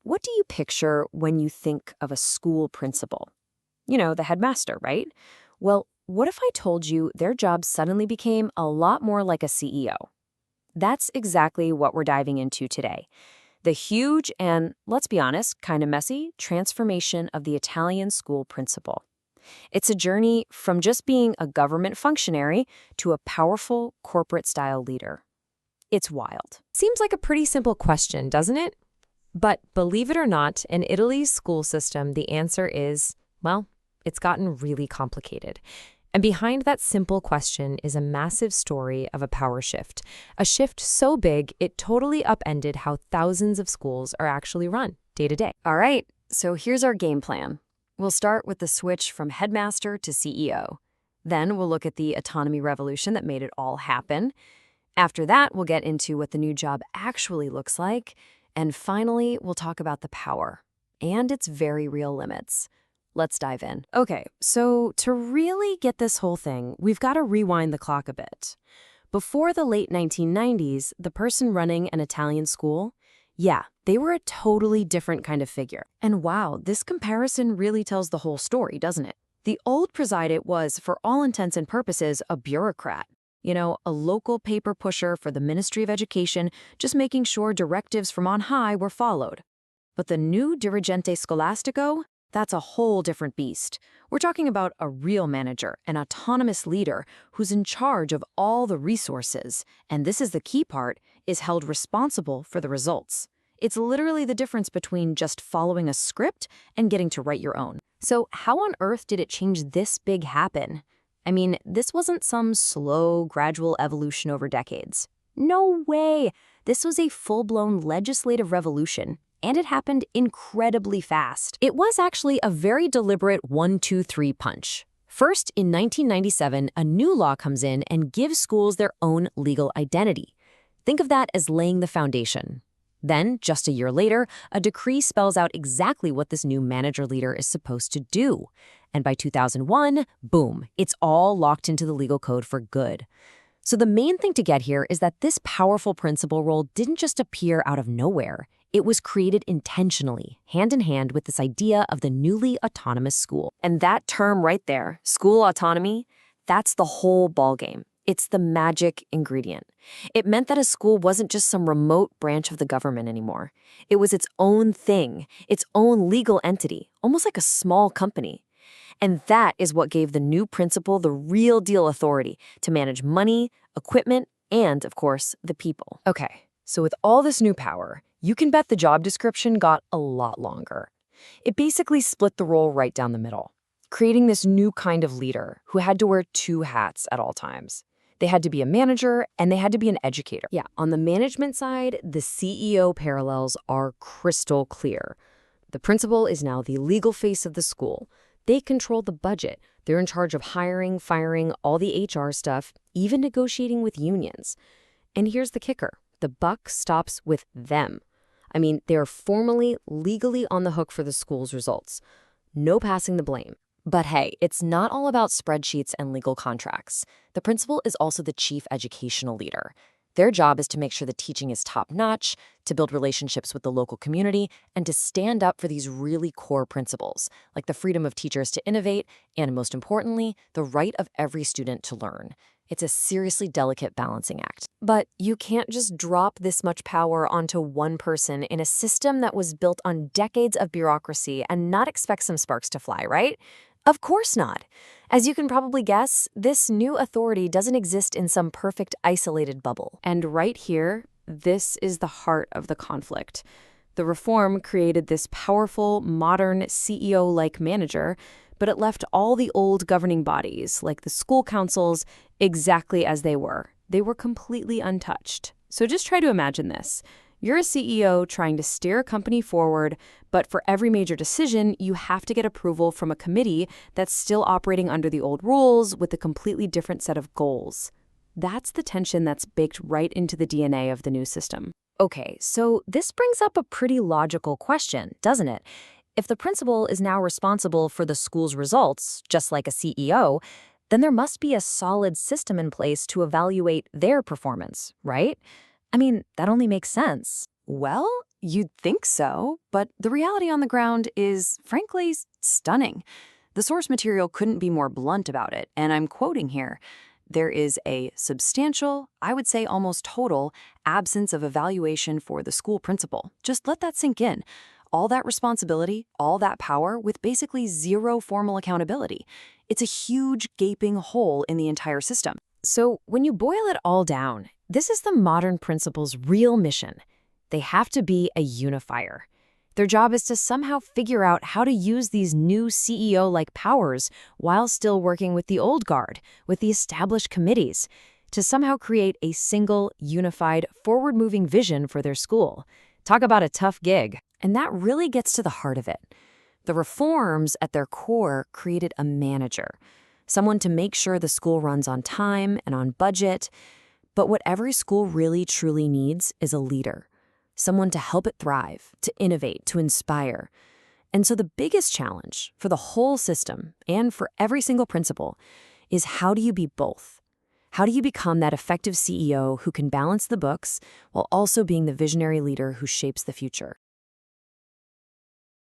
What do you picture when you think of a school principal? You know, the headmaster, right? Well, what if I told you their job suddenly became a lot more like a CEO? That's exactly what we're diving into today. The huge and, let's be honest, kind of messy transformation of the Italian school principal. It's a journey from just being a government functionary to a powerful corporate-style leader. It's wild. Seems like a pretty simple question, doesn't it? But believe it or not, in Italy's school system, the answer is, well, it's gotten really complicated. And behind that simple question is a massive story of a power shift. A shift so big, it totally upended how thousands of schools are actually run day to day. All right, so here's our game plan. We'll start with the switch from headmaster to CEO. Then we'll look at the autonomy revolution that made it all happen. After that, we'll get into what the new job actually looks like. And finally, we'll talk about the power and its very real limits. Let's dive in. Okay, so to really get this whole thing, we've got to rewind the clock a bit. Before the late 1990s, the person running an Italian school, yeah, they were a totally different kind of figure. And wow, this comparison really tells the whole story, doesn't it? The old president was, for all intents and purposes, a bureaucrat. You know, a local paper pusher for the Ministry of Education, just making sure directives from on high were followed. But the new dirigente scolastico, that's a whole different beast. We're talking about a real manager, an autonomous leader who's in charge of all the resources, and this is the key part, is held responsible for the results. It's literally the difference between just following a script and getting to write your own. So how on earth did it change this big happen? I mean, this wasn't some slow, gradual evolution over decades. No way! This was a full-blown legislative revolution, and it happened incredibly fast. It was actually a very deliberate 1-2-3 punch. First, in 1997, a new law comes in and gives schools their own legal identity. Think of that as laying the foundation. Then, just a year later, a decree spells out exactly what this new manager-leader is supposed to do. And by 2001, boom, it's all locked into the legal code for good. So the main thing to get here is that this powerful principal role didn't just appear out of nowhere. It was created intentionally, hand in hand with this idea of the newly autonomous school. And that term right there, school autonomy, that's the whole ballgame. It's the magic ingredient. It meant that a school wasn't just some remote branch of the government anymore. It was its own thing, its own legal entity, almost like a small company. And that is what gave the new principal the real deal authority to manage money, equipment, and, of course, the people. Okay, so with all this new power, you can bet the job description got a lot longer. It basically split the role right down the middle, creating this new kind of leader who had to wear two hats at all times. They had to be a manager and they had to be an educator. Yeah, on the management side, the CEO parallels are crystal clear. The principal is now the legal face of the school. They control the budget. They're in charge of hiring, firing, all the HR stuff, even negotiating with unions. And here's the kicker. The buck stops with them. I mean, they are formally, legally on the hook for the school's results. No passing the blame. But hey, it's not all about spreadsheets and legal contracts. The principal is also the chief educational leader. Their job is to make sure the teaching is top-notch, to build relationships with the local community, and to stand up for these really core principles, like the freedom of teachers to innovate, and most importantly, the right of every student to learn. It's a seriously delicate balancing act. But you can't just drop this much power onto one person in a system that was built on decades of bureaucracy and not expect some sparks to fly, right? Of course not. As you can probably guess, this new authority doesn't exist in some perfect isolated bubble. And right here, this is the heart of the conflict. The reform created this powerful, modern, CEO-like manager, but it left all the old governing bodies, like the school councils, exactly as they were. They were completely untouched. So just try to imagine this. You're a CEO trying to steer a company forward, but for every major decision, you have to get approval from a committee that's still operating under the old rules with a completely different set of goals. That's the tension that's baked right into the DNA of the new system. Okay, so this brings up a pretty logical question, doesn't it? If the principal is now responsible for the school's results, just like a CEO, then there must be a solid system in place to evaluate their performance, right? I mean, that only makes sense. Well, You'd think so, but the reality on the ground is, frankly, stunning. The source material couldn't be more blunt about it, and I'm quoting here. There is a substantial, I would say almost total, absence of evaluation for the school principal. Just let that sink in. All that responsibility, all that power, with basically zero formal accountability. It's a huge, gaping hole in the entire system. So when you boil it all down, this is the modern principal's real mission. They have to be a unifier. Their job is to somehow figure out how to use these new CEO-like powers while still working with the old guard, with the established committees, to somehow create a single, unified, forward-moving vision for their school. Talk about a tough gig. And that really gets to the heart of it. The reforms at their core created a manager, someone to make sure the school runs on time and on budget. But what every school really truly needs is a leader, someone to help it thrive, to innovate, to inspire. And so the biggest challenge for the whole system and for every single principal is, how do you be both? How do you become that effective CEO who can balance the books while also being the visionary leader who shapes the future?